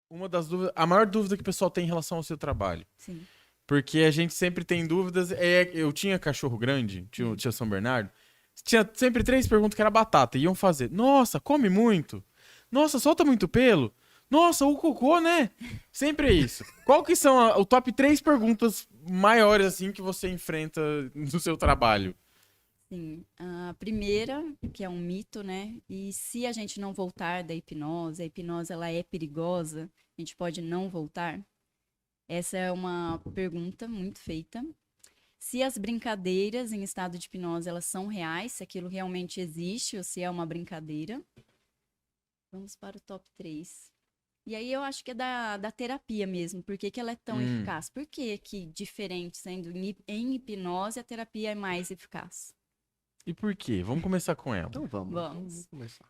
uma das dúvidas, a maior dúvida que o pessoal tem em relação ao seu trabalho. Sim. Porque a gente sempre tem dúvidas. Eu tinha cachorro grande, tinha São Bernardo. Tinha sempre três perguntas que era batata. Iam fazer. Nossa, come muito. Nossa, solta muito pelo. Nossa, o cocô, né? Sempre é isso. Qual que são o top três perguntas maiores, assim, que você enfrenta no seu trabalho? Sim, a primeira, que é um mito, né? E se a gente não voltar da hipnose, a hipnose ela é perigosa, a gente pode não voltar? Essa é uma pergunta muito feita. Se as brincadeiras em estado de hipnose elas são reais, se aquilo realmente existe ou se é uma brincadeira. Vamos para o top 3. E aí eu acho que é da terapia mesmo. Por que que ela é tão eficaz? Por que que, diferente, sendo em hipnose, a terapia é mais eficaz? E por quê? Vamos começar com ela. Então vamos Vamos. começar.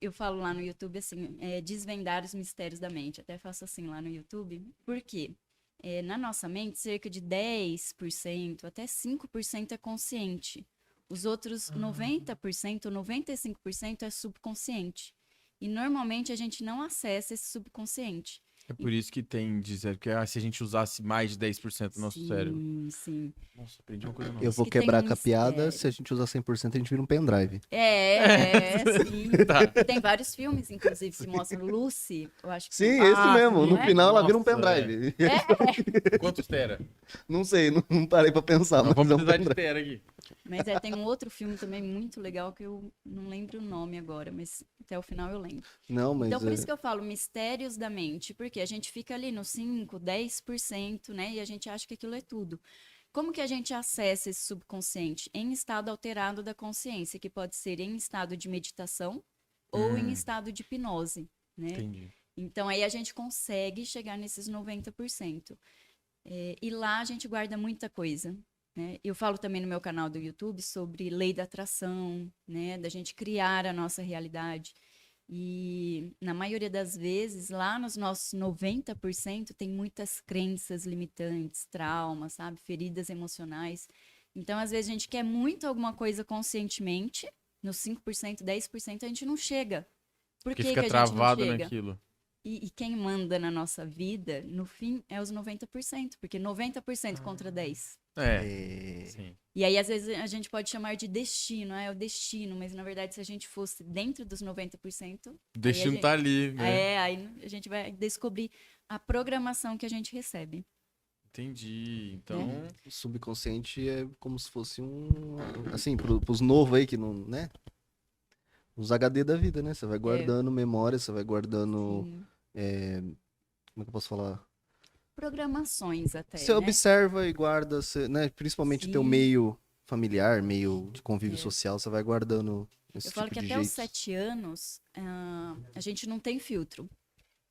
Eu falo lá no YouTube assim, desvendar os mistérios da mente. Até faço assim lá no YouTube. Por quê? Na nossa mente, cerca de 10% até 5% é consciente. Os outros 90%, 95% é subconsciente. E normalmente a gente não acessa esse subconsciente. É por isso que tem dizer que se a gente usasse mais de 10% do nosso cérebro. Sim, sim. Nossa, aprendi uma coisa nova. Eu Isso vou que tem quebrar um com a piada, mistério. se a gente usar 100% a gente vira um pendrive. Sim. Tá. Tem vários filmes, inclusive, que mostram Lucy. Eu acho que Sim, são... esse mesmo. sim, No é? final ela vira um Nossa, pendrive. Quantos tera? Não sei, não parei pra pensar, Nós mas vamos é um precisar de pendrive. tera aqui. Mas tem um outro filme também muito legal que eu não lembro o nome agora, mas até o final eu lembro. Não, mas Então, por isso que eu falo mistérios da mente, porque a gente fica ali no 5, 10%, né? E a gente acha que aquilo é tudo. Como que a gente acessa esse subconsciente? Em estado alterado da consciência, que pode ser em estado de meditação ou em estado de hipnose, né? Entendi. Então, aí a gente consegue chegar nesses 90%. E lá a gente guarda muita coisa, né? Eu falo também no meu canal do YouTube sobre lei da atração, né? Da gente criar a nossa realidade. E na maioria das vezes, lá nos nossos 90%, tem muitas crenças limitantes, traumas, sabe? Feridas emocionais. Então, às vezes, a gente quer muito alguma coisa conscientemente, nos 5%, 10%, a gente não chega. Por Porque que fica que a gente não travado chega? naquilo. E quem manda na nossa vida, no fim, é os 90%, porque 90% contra 10. É, sim. E aí, às vezes, a gente pode chamar de destino, é o destino, mas na verdade, se a gente fosse dentro dos 90%, O aí a destino gente, tá ali, né? aí a gente vai descobrir a programação que a gente recebe. Entendi. Então, o subconsciente é como se fosse um. Assim, pros novos aí que não. Né? Os HD da vida, né? Você vai guardando memória, você vai guardando. Sim. Como é que eu posso falar? Programações até, Você né? observa e guarda, né? Principalmente teu Sim. meio familiar, meio de convívio social, você vai guardando esse Eu falo tipo que de até os jeito. 7 anos, a gente não tem filtro.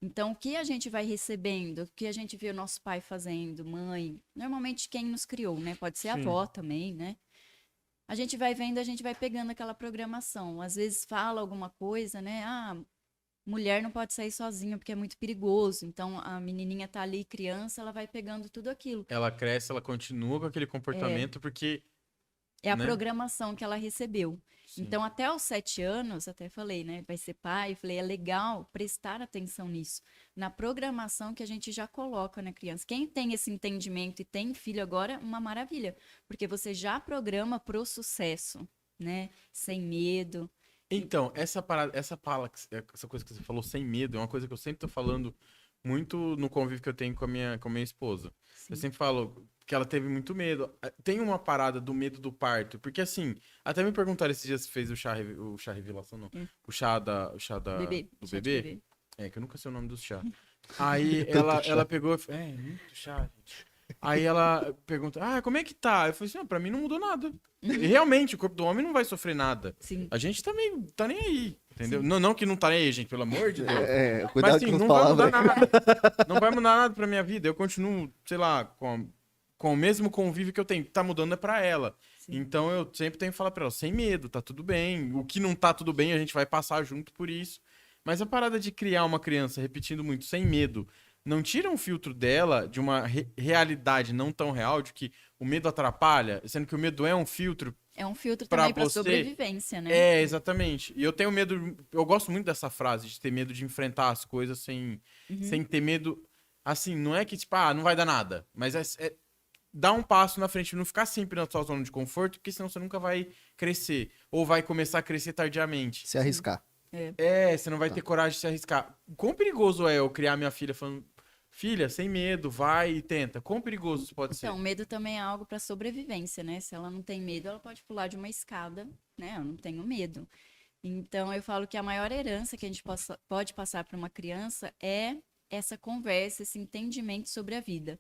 Então, o que a gente vai recebendo, o que a gente vê o nosso pai fazendo, mãe, normalmente quem nos criou, né? Pode ser a Sim. avó também, né? A gente vai vendo, a gente vai pegando aquela programação. Às vezes fala alguma coisa, né? Ah, mulher não pode sair sozinha porque é muito perigoso. Então, a menininha tá ali, criança, ela vai pegando tudo aquilo. ela cresce, ela continua com aquele comportamento porque, É a né? programação que ela recebeu. Sim. Então, até os 7 anos, até falei, né? Vai ser pai. Eu falei, é legal prestar atenção nisso. Na programação que a gente já coloca na criança. Quem tem esse entendimento e tem filho agora, uma maravilha. Porque você já programa pro sucesso, né? Sem medo. Então, essa coisa que você falou sem medo, é uma coisa que eu sempre tô falando muito no convívio que eu tenho com a minha esposa. Eu Sim. sempre falo que ela teve muito medo. Tem uma parada do medo do parto, porque assim, até me perguntaram esses dias se fez o chá revelação, não. O chá Bebê. do Chá de bebê. bebê. É, que eu nunca sei o nome do chá. Aí Tanto chá. ela pegou, muito chá, gente. Aí ela pergunta, como é que tá? Eu falei assim, pra mim não mudou nada. E realmente, o corpo do homem não vai sofrer nada. Sim. A gente também tá nem aí, entendeu? Sim. Não que não tá nem aí, gente, pelo amor de Deus. Cuidado Mas assim, com as não vai mudar palavras. nada. Não vai mudar nada pra minha vida. Eu continuo, sei lá, com o mesmo convívio que eu tenho. Tá mudando é pra ela. Sim. Então eu sempre tenho que falar pra ela, sem medo, tá tudo bem. O que não tá tudo bem, a gente vai passar junto por isso. Mas a parada de criar uma criança repetindo muito, sem medo, não tira um filtro dela de uma realidade não tão real, de que o medo atrapalha, sendo que o medo é um filtro É um filtro pra também pra você. sobrevivência, né? É, exatamente. E eu tenho medo. Eu gosto muito dessa frase, de ter medo de enfrentar as coisas sem ter medo. Assim, não é que, tipo, não vai dar nada. Mas é dar um passo na frente, não ficar sempre na sua zona de conforto, porque senão você nunca vai crescer. Ou vai começar a crescer tardiamente. Se arriscar. Você não vai ter coragem de se arriscar. Quão perigoso é eu criar minha filha falando, filha, sem medo, vai e tenta. Quão perigoso isso pode ser? Então, medo também é algo para sobrevivência, né? Se ela não tem medo, ela pode pular de uma escada, né? Eu não tenho medo. Então, eu falo que a maior herança que a gente pode passar para uma criança é essa conversa, esse entendimento sobre a vida,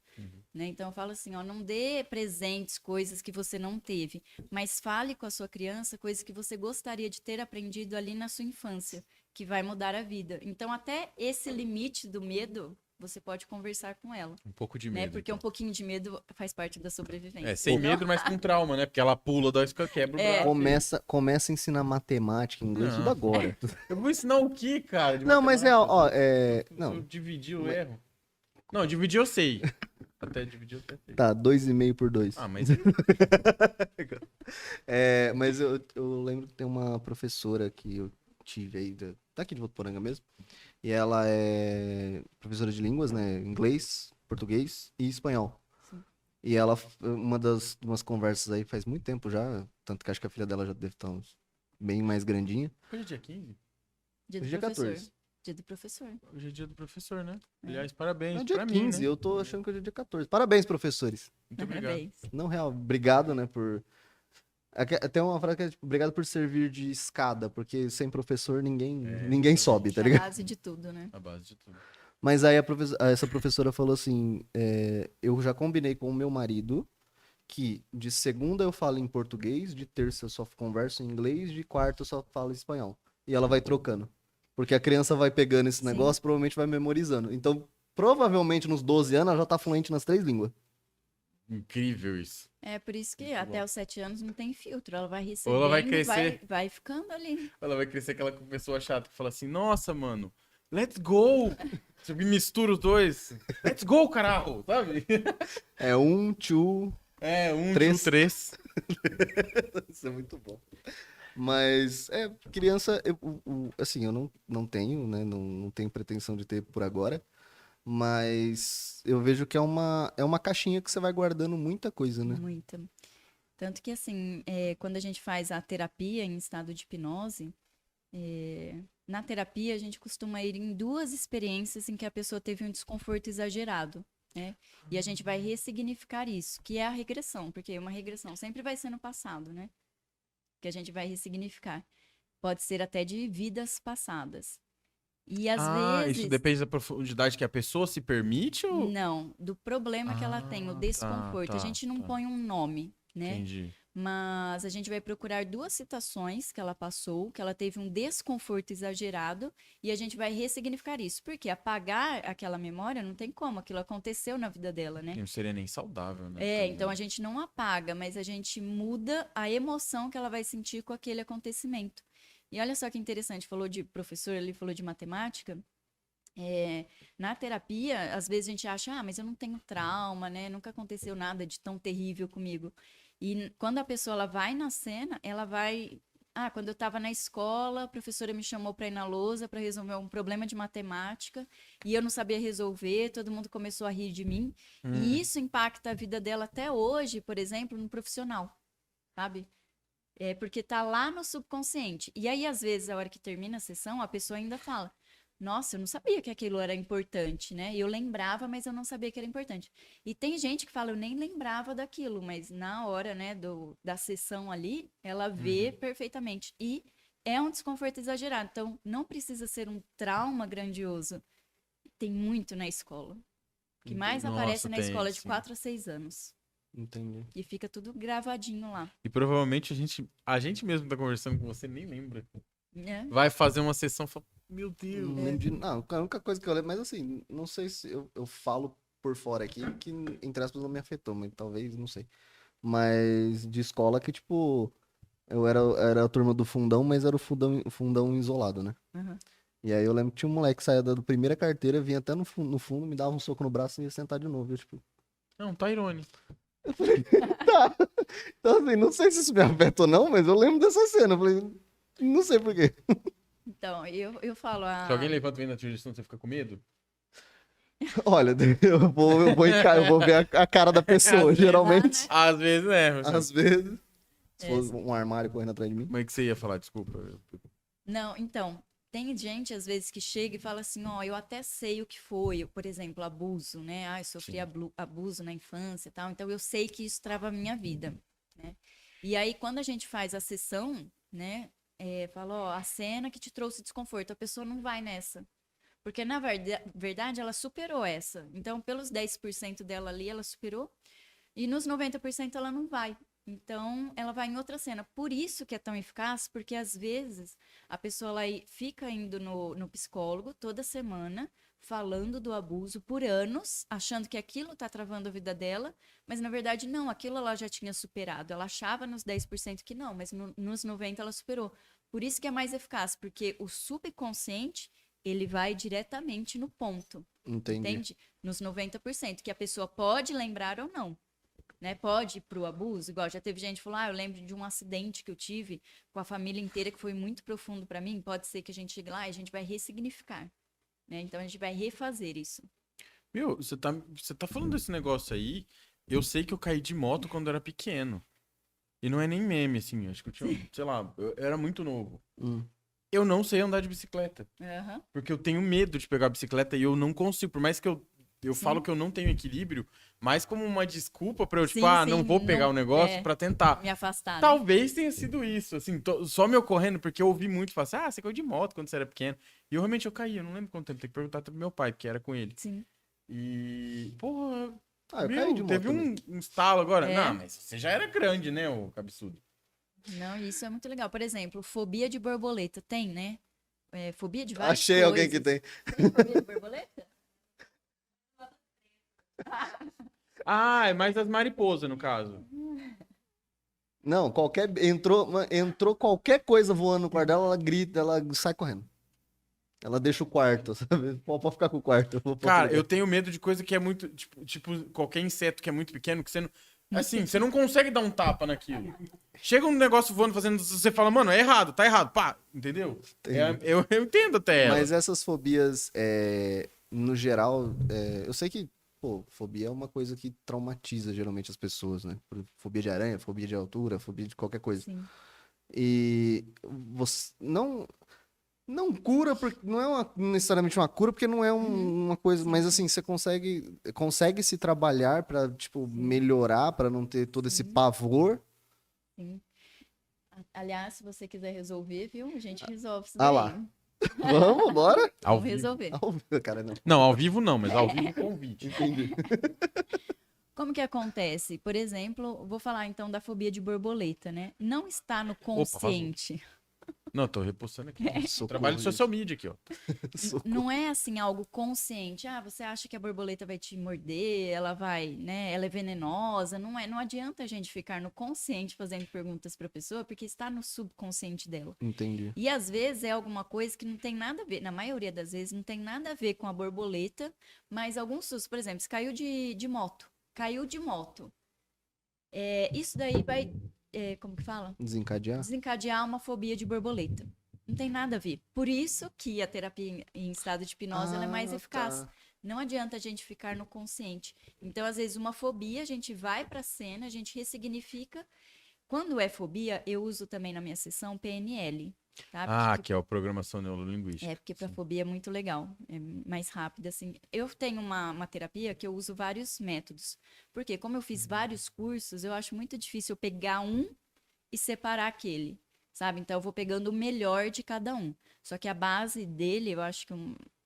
né? Então, eu falo assim, ó, não dê presentes, coisas que você não teve, mas fale com a sua criança coisas que você gostaria de ter aprendido ali na sua infância, que vai mudar a vida. Então, até esse limite do medo, você pode conversar com ela, Um pouco de né? medo. Porque então. um pouquinho de medo faz parte da sobrevivência. Sem Então, medo, mas com trauma, né? Porque ela pula, dá quebra o braço. Começa a ensinar matemática, inglês, tudo agora. Eu vou ensinar o quê, cara? de Não, mas matemática? é, Se eu não, dividir o erro. Não, dividir eu sei. Até dividir eu até sei. tá, 2,5 por 2. Mas Mas eu lembro que tem uma professora que eu tive aí, tá aqui de Votuporanga mesmo, e ela é professora de línguas, né, inglês, português e espanhol. Sim. E ela, umas conversas aí faz muito tempo já, tanto que acho que a filha dela já deve estar bem mais grandinha. hoje é dia 15? dia do Hoje é professor. 14. Dia do professor. Hoje é dia do professor, né? É. Aliás, parabéns É dia pra 15, mim, né? eu tô achando que hoje é dia 14. Parabéns, professores. Muito obrigado. Parabéns. Não, real, obrigado, né, por... Tem uma frase que é tipo, obrigado por servir de escada, porque sem professor ninguém sobe, tá A ligado? base de tudo, né? A base de tudo. Mas aí essa professora falou assim, eu já combinei com o meu marido que de segunda eu falo em português, de terça eu só converso em inglês, de quarta eu só falo espanhol. E ela vai trocando. Porque a criança vai pegando esse Sim. negócio, provavelmente vai memorizando. Então, provavelmente nos 12 anos ela já tá fluente nas 3 línguas. Incrível isso. É por isso que Muito até bom. os 7 anos não tem filtro. Ela vai recebendo, Ou ela vai crescer. vai ficando ali. Ela vai crescer aquela pessoa chata que fala assim, nossa, mano, let's go! Você mistura os dois. Let's go, caralho! Sabe? É 1, 2... Três. 3. Isso é muito bom. Mas, criança, assim, eu não tenho, né? Não tenho pretensão de ter por agora. Mas eu vejo que é uma caixinha que você vai guardando muita coisa, né? Muita. Tanto que, assim, quando a gente faz a terapia em estado de hipnose, na terapia a gente costuma ir em 2 experiências em que a pessoa teve um desconforto exagerado, né? E a gente vai ressignificar isso, que é a regressão, porque uma regressão sempre vai ser no passado, né? Que a gente vai ressignificar. Pode ser até de vidas passadas. E às vezes... Isso depende da profundidade que a pessoa se permite ou... Não, do problema que ela tem, o desconforto. A gente não põe um nome, né? Entendi. Mas a gente vai procurar 2 situações que ela passou, que ela teve um desconforto exagerado, e a gente vai ressignificar isso. Porque apagar aquela memória não tem como, aquilo aconteceu na vida dela, né? Não seria nem saudável, né? Então a gente não apaga, mas a gente muda a emoção que ela vai sentir com aquele acontecimento. E olha só que interessante, falou de professor, ele falou de matemática. Na terapia, às vezes a gente acha, mas eu não tenho trauma, né? Nunca aconteceu nada de tão terrível comigo. E quando a pessoa ela vai na cena, ela vai... quando eu estava na escola, a professora me chamou para ir na lousa para resolver um problema de matemática e eu não sabia resolver, todo mundo começou a rir de mim. E isso impacta a vida dela até hoje, por exemplo, no profissional, sabe? Porque tá lá no subconsciente. E aí, às vezes, a hora que termina a sessão, a pessoa ainda fala, nossa, eu não sabia que aquilo era importante, né? Eu lembrava, mas eu não sabia que era importante. E tem gente que fala, eu nem lembrava daquilo, mas na hora, né, da sessão ali, ela vê perfeitamente. E é um desconforto exagerado. Então, não precisa ser um trauma grandioso. Tem muito na escola. O que mais aparece na escola é de 4 a 6 anos. Entendi. E fica tudo gravadinho lá. E provavelmente a gente mesmo tá conversando com você, nem lembra. Vai fazer uma sessão e fala, meu Deus. Não lembro não, a única coisa que eu lembro, mas assim, não sei se eu falo por fora aqui, que entre aspas não me afetou, mas talvez, não sei. Mas de escola que, tipo, eu era a turma do fundão, mas era o fundão isolado, né? Uhum. E aí eu lembro que tinha um moleque que saía da primeira carteira, vinha até no fundo, me dava um soco no braço e ia sentar de novo. Eu, tipo, Não, tá irônico. Eu falei, tá. Então, assim, não sei se isso me afeta ou não, mas eu lembro dessa cena. Eu falei, não sei por quê. Então, eu falo, Se alguém levanta e vem na tua direção, você fica com medo? Olha, eu vou ver a cara da pessoa, Às vezes, geralmente. Às vezes, né? Às vezes. Se É, fosse um armário correndo atrás de mim. Como é que você ia falar? Desculpa. Não, então, tem gente às vezes que chega e fala assim, ó, eu até sei o que foi, por exemplo, abuso, né? Ah, eu sofri Sim. abuso na infância e tal, então eu sei que isso trava a minha vida, né? E aí, quando a gente faz a sessão, né, fala, ó, a cena que te trouxe desconforto, a pessoa não vai nessa. Porque, na verdade, ela superou essa. Então, pelos 10% dela ali, ela superou. E nos 90% ela não vai. Então, ela vai em outra cena. Por isso que é tão eficaz, porque às vezes a pessoa ela fica indo no psicólogo toda semana, falando do abuso por anos, achando que aquilo está travando a vida dela, mas na verdade não, aquilo ela já tinha superado. Ela achava nos 10% que não, mas nos 90% ela superou. Por isso que é mais eficaz, porque o subconsciente ele vai diretamente no ponto, Entendi. entende? Nos 90%, que a pessoa pode lembrar ou não. Né, pode ir pro abuso, igual já teve gente que falou, eu lembro de um acidente que eu tive com a família inteira que foi muito profundo para mim, pode ser que a gente chegue lá e a gente vai ressignificar, né? Então a gente vai refazer isso. Meu, você tá falando desse negócio aí. Eu sei que eu caí de moto quando eu era pequeno. E não é nem meme, assim. Acho que eu tinha, sei lá, eu era muito novo. Hum. Eu não sei andar de bicicleta. Aham. Porque eu tenho medo de pegar a bicicleta e eu não consigo. Por mais que eu Sim. falo que eu não tenho equilíbrio, mas como uma desculpa pra eu, tipo, Sim, não sim, vou pegar não- o negócio pra tentar. Me afastar, né? Talvez tenha sido isso, assim, só me ocorrendo, porque eu ouvi muito falar assim, você caiu de moto quando você era pequeno. E eu realmente eu caí, eu não lembro quanto tempo, tem que perguntar pro meu pai, porque era com ele. Sim. E, porra, Ah, eu caí de moto teve também. um estalo agora. É. Não, mas você já era grande, né, ô cabeçudo? Não, isso é muito legal. Por exemplo, fobia de borboleta, tem, né? Fobia de várias Achei alguém que coisas. tem. Tem fobia de borboleta? Ah, é mais das mariposas, no caso. Não, entrou qualquer coisa voando no quarto dela, ela grita, ela sai correndo. Ela deixa o quarto, sabe? Pode ficar com o quarto. Eu vou pra outro Cara, lugar. eu tenho medo de coisa que é muito, tipo, qualquer inseto que é muito pequeno, que você não, assim, você não consegue dar um tapa naquilo. Chega um negócio voando fazendo, você fala, mano, é errado, tá errado, pá, entendeu? Entendi. Eu entendo até ela. Mas essas fobias, no geral, eu sei que, pô, fobia é uma coisa que traumatiza geralmente as pessoas, né? Fobia de aranha, fobia de altura, fobia de qualquer coisa. Sim. E você não cura, porque não é necessariamente uma cura, porque não é uma coisa, Sim, mas sim. assim, você consegue se trabalhar pra, tipo, melhorar, pra não ter todo esse pavor. Sim. Aliás, se você quiser resolver, viu? A gente resolve isso Ah daí. lá. Vamos, bora? Ao Vamos vivo. resolver. Cara, não. Não, ao vivo não, mas ao vivo convite. Entendi. Como que acontece? Por exemplo, vou falar então da fobia de borboleta, né? Não está no consciente. Não, tô repostando aqui. Socorro, Trabalho de gente. social media aqui, ó. Não é assim algo consciente. Ah, você acha que a borboleta vai te morder, ela vai, né? Ela é venenosa. Não é. Não adianta a gente ficar no consciente fazendo perguntas para a pessoa, porque está no subconsciente dela. Entendi. E às vezes é alguma coisa que não tem nada a ver, na maioria das vezes não tem nada a ver com a borboleta, mas alguns sustos, por exemplo, se caiu de moto, caiu de moto. Isso daí vai, como que fala? Desencadear? Desencadear uma fobia de borboleta. Não tem nada a ver. Por isso que a terapia em estado de hipnose ela é mais eficaz. Tá. Não adianta a gente ficar no consciente. Então, às vezes, uma fobia, a gente vai para a cena, a gente ressignifica. Quando é fobia, eu uso também na minha sessão PNL. Tá? Ah, Porque que é a programação neurolinguística. porque para fobia é muito legal, é mais rápido, assim. Eu tenho uma terapia que eu uso vários métodos. Porque como eu fiz vários cursos, eu acho muito difícil eu pegar um e separar aquele, sabe? Então eu vou pegando o melhor de cada um. Só que a base dele, eu acho que,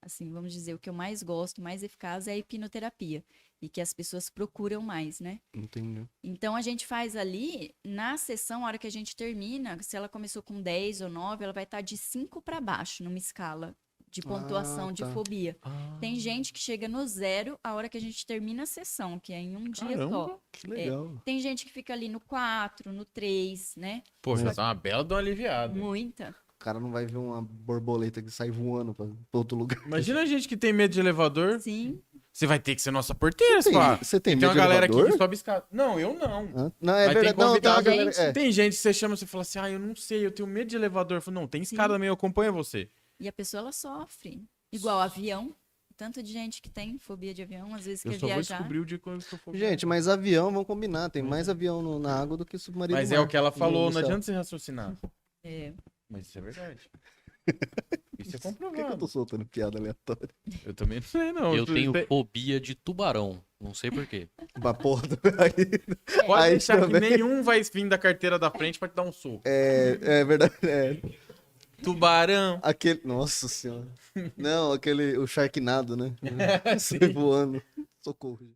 assim, vamos dizer, o que eu mais gosto, mais eficaz é a hipnoterapia. E que as pessoas procuram mais, né? Entendi. Então, a gente faz ali, na sessão, a hora que a gente termina, se ela começou com 10 ou 9, ela vai estar de 5 para baixo, numa escala de pontuação de tá. fobia. Tem gente que chega no 0 a hora que a gente termina a sessão, que é em um dia só. Caramba. Que legal. Tem gente que fica ali no 4, no 3, né? Pô, já tá uma bela de uma aliviada. Muita. O cara não vai ver uma borboleta que sai voando pra outro lugar. Imagina a gente que tem medo de elevador. Sim. Você vai ter que ser nossa porteira, Você tem- pá. você tem Tem uma medo de galera aqui elevador? que sobe escada. Não, eu não. Não, é Mas tem verdade. Não, tem uma convidado, galera. gente. Tem gente que você chama e você fala assim, eu não sei, eu tenho medo de elevador. Eu falo, não, tem escada também, eu acompanho você. E a pessoa, ela sofre. Igual avião. Tanto de gente que tem fobia de avião, às vezes Eu quer só vou viajar. descobrir o dia que eu for Gente, mas avião, vamos combinar. Tem mais avião na água do que submarino. Mas no é mar, o que ela no falou, não céu. adianta você raciocinar. É, Mas isso é verdade. Isso é Por que que eu tô comprovado. soltando piada aleatória? Eu também não sei, não. Eu tenho Tem- fobia de tubarão. Não sei por quê. Uma porra. Aí, Pode aí deixar também. que nenhum vai vir da carteira da frente pra te dar um soco. É verdade. Tubarão. Aquele. Nossa senhora. Não, aquele. O Sharknado, né? Sim. Sai voando. Socorro.